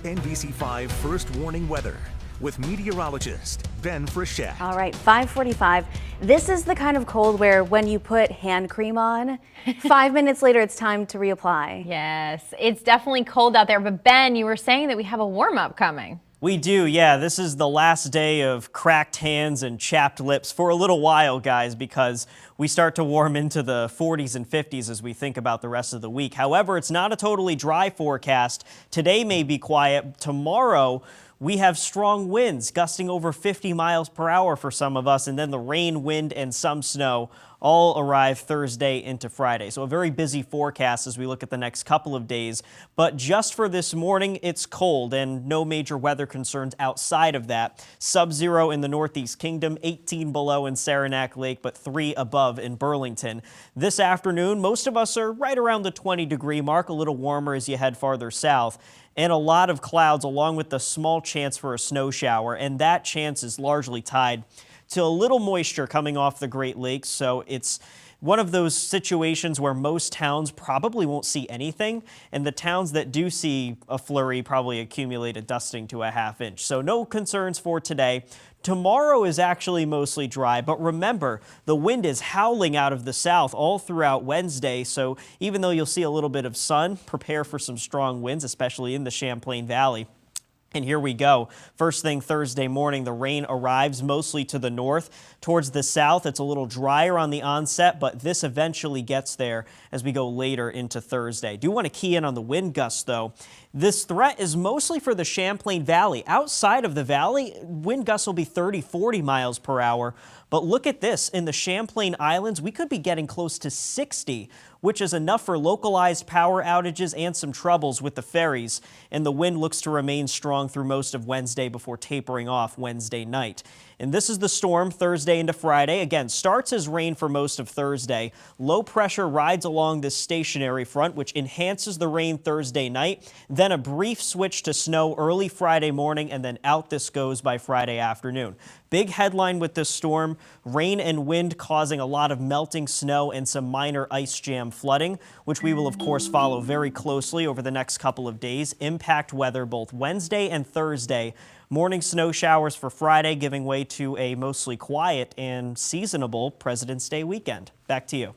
NBC5 First Warning Weather with meteorologist Ben Frechette. All right, 5:45. This is the kind of cold where when you put hand cream on, 5 minutes later it's time to reapply. Yes, it's definitely cold out there, but Ben, you were saying that we have a warm-up coming. We do, yeah. This is the last day of cracked hands and chapped lips for a little while, guys, because we start to warm into the 40s and 50s as we think about the rest of the week. However, it's not a totally dry forecast. Today may be quiet. Tomorrow, we have strong winds gusting over 50 miles per hour for some of us, and then the rain, wind, and some snow all arrive Thursday into Friday. So a very busy forecast as we look at the next couple of days. But just for this morning, it's cold and no major weather concerns outside of that. Sub-zero in the Northeast Kingdom, 18 below in Saranac Lake, but 3 above in Burlington. This afternoon, most of us are right around the 20-degree mark, a little warmer as you head farther south. And a lot of clouds along with the small chance for a snow shower, and that chance is largely tied to a little moisture coming off the Great Lakes. So it's one of those situations where most towns probably won't see anything, and the towns that do see a flurry probably accumulate a dusting to a half inch. So no concerns for today. Tomorrow is actually mostly dry, but remember, the wind is howling out of the south all throughout Wednesday, so even though you'll see a little bit of sun, prepare for some strong winds, especially in the Champlain Valley. And here we go. First thing Thursday morning, the rain arrives mostly to the north. Towards the south, it's a little drier on the onset, but this eventually gets there as we go later into Thursday. Do want to key in on the wind gusts, though. This threat is mostly for the Champlain Valley. Outside of the valley, wind gusts will be 30-40 miles per hour. But look at this. In the Champlain Islands, we could be getting close to 60, which is enough for localized power outages and some troubles with the ferries. And the wind looks to remain strong through most of Wednesday before tapering off Wednesday night. And this is the storm Thursday into Friday. Again, starts as rain for most of Thursday. Low pressure rides along this stationary front, which enhances the rain Thursday night. Then a brief switch to snow early Friday morning, and then out this goes by Friday afternoon. Big headline with this storm, rain and wind causing a lot of melting snow and some minor ice jam flooding, which we will of course follow very closely over the next couple of days. Impact weather both Wednesday and Thursday. Morning snow showers for Friday, giving way to a mostly quiet and seasonable President's Day weekend. Back to you.